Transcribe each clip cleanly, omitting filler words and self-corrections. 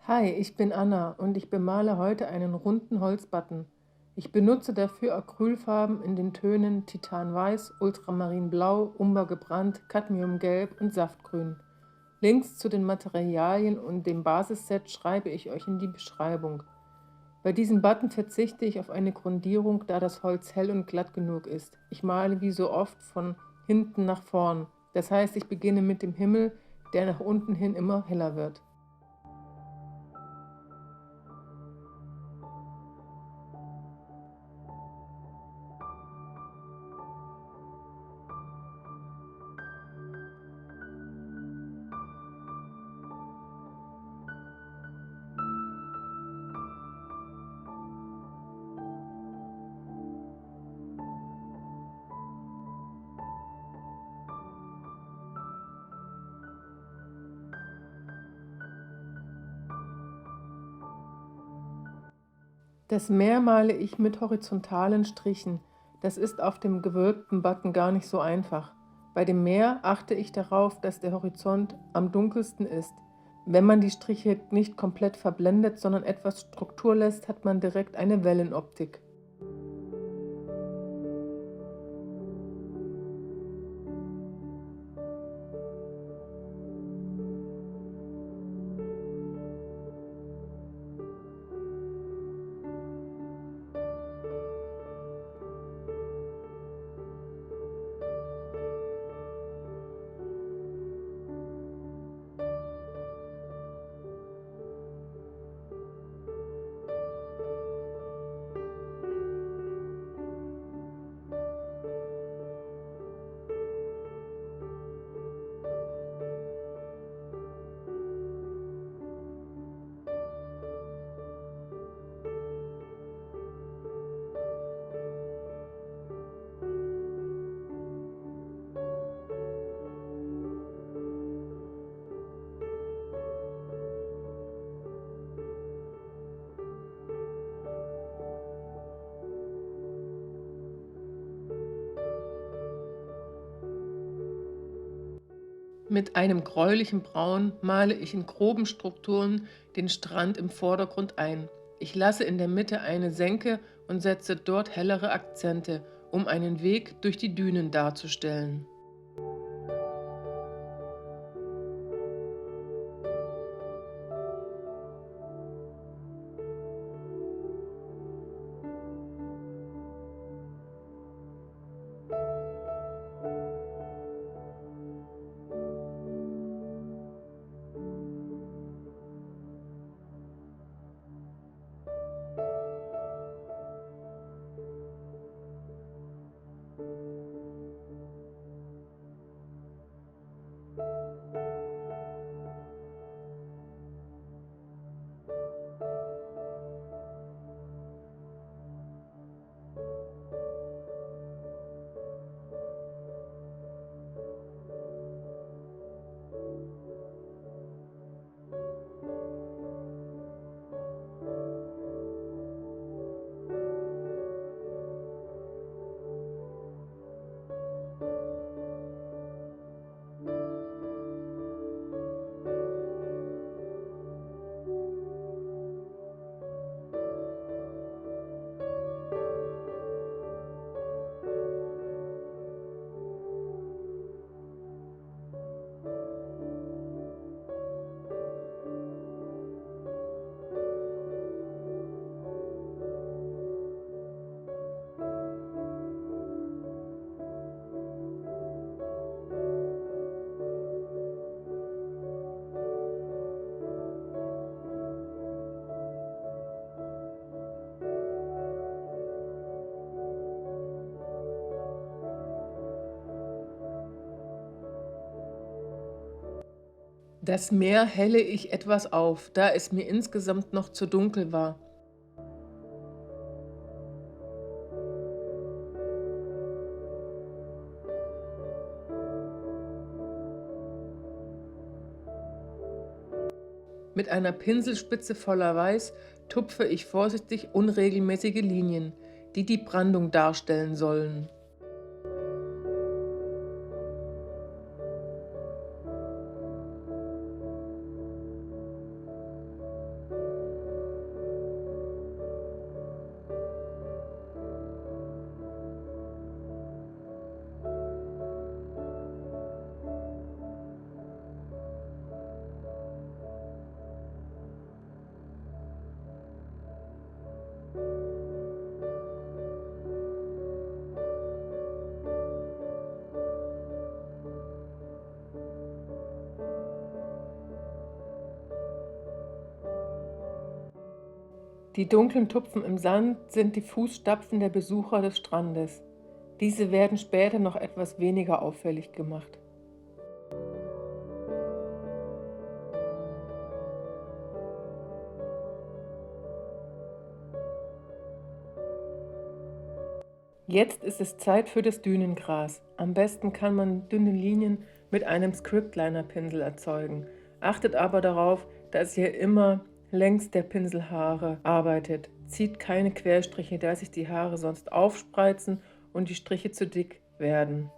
Hi, ich bin Anna und ich bemale heute einen runden Holzbutton. Ich benutze dafür Acrylfarben in den Tönen Titanweiß, Ultramarinblau, Umber gebrannt, Cadmiumgelb und Saftgrün. Links zu den Materialien und dem Basisset schreibe ich euch in die Beschreibung. Bei diesem Button verzichte ich auf eine Grundierung, da das Holz hell und glatt genug ist. Ich male wie so oft von hinten nach vorn. Das heißt, ich beginne mit dem Himmel, der nach unten hin immer heller wird. Das Meer male ich mit horizontalen Strichen. Das ist auf dem gewölbten Button gar nicht so einfach. Bei dem Meer achte ich darauf, dass der Horizont am dunkelsten ist. Wenn man die Striche nicht komplett verblendet, sondern etwas Struktur lässt, hat man direkt eine Wellenoptik. Mit einem gräulichen Braun male ich in groben Strukturen den Strand im Vordergrund ein. Ich lasse in der Mitte eine Senke und setze dort hellere Akzente, um einen Weg durch die Dünen darzustellen. Das Meer helle ich etwas auf, da es mir insgesamt noch zu dunkel war. Mit einer Pinselspitze voller Weiß tupfe ich vorsichtig unregelmäßige Linien, die die Brandung darstellen sollen. Die dunklen Tupfen im Sand sind die Fußstapfen der Besucher des Strandes. Diese werden später noch etwas weniger auffällig gemacht. Jetzt ist es Zeit für das Dünengras. Am besten kann man dünne Linien mit einem Scriptliner-Pinsel erzeugen. Achtet aber darauf, dass ihr immer längs der Pinselhaare arbeitet. Zieht keine Querstriche, da sich die Haare sonst aufspreizen und die Striche zu dick werden.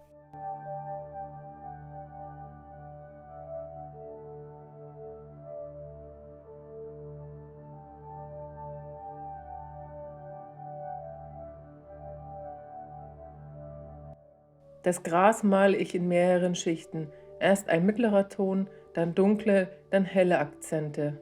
Das Gras male ich in mehreren Schichten. Erst ein mittlerer Ton, dann dunkle, dann helle Akzente.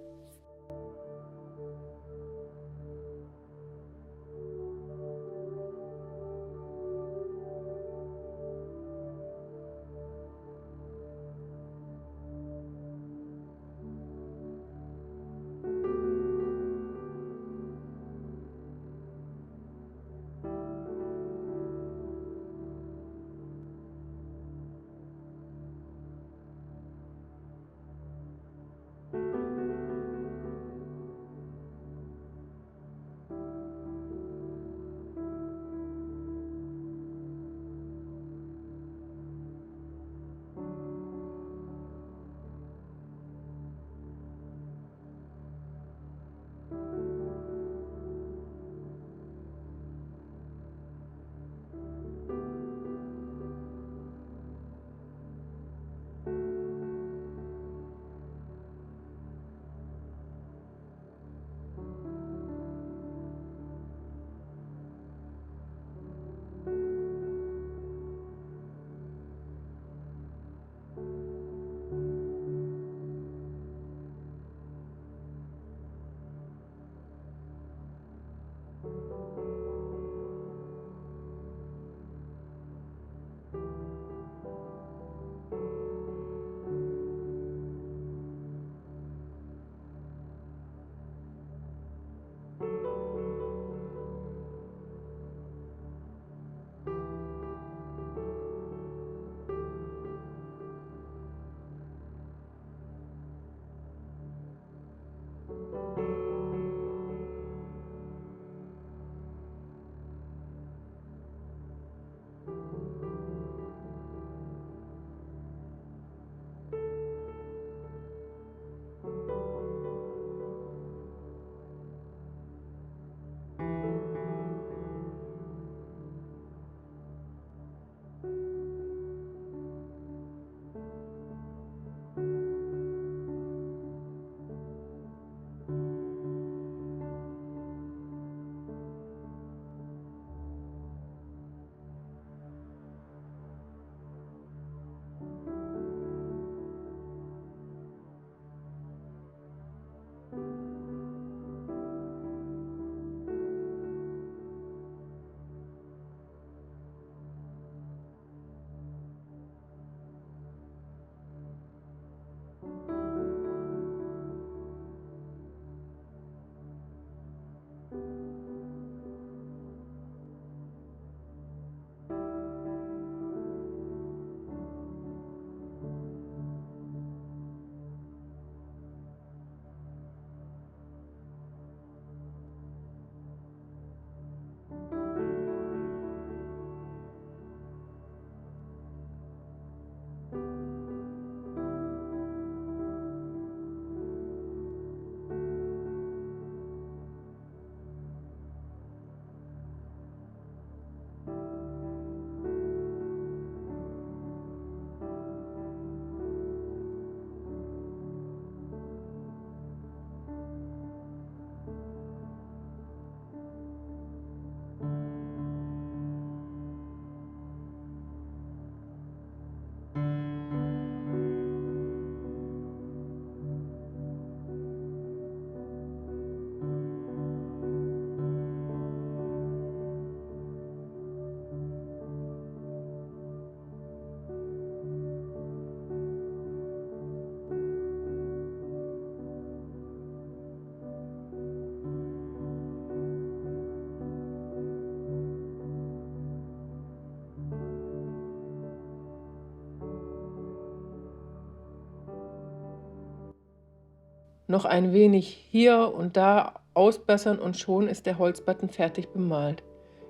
Noch ein wenig hier und da ausbessern und schon ist der Holzbutton fertig bemalt.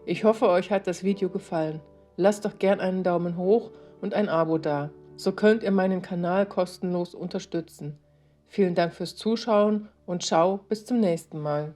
Ich hoffe, euch hat das Video gefallen. Lasst doch gern einen Daumen hoch und ein Abo da. So könnt ihr meinen Kanal kostenlos unterstützen. Vielen Dank fürs Zuschauen und ciao, bis zum nächsten Mal.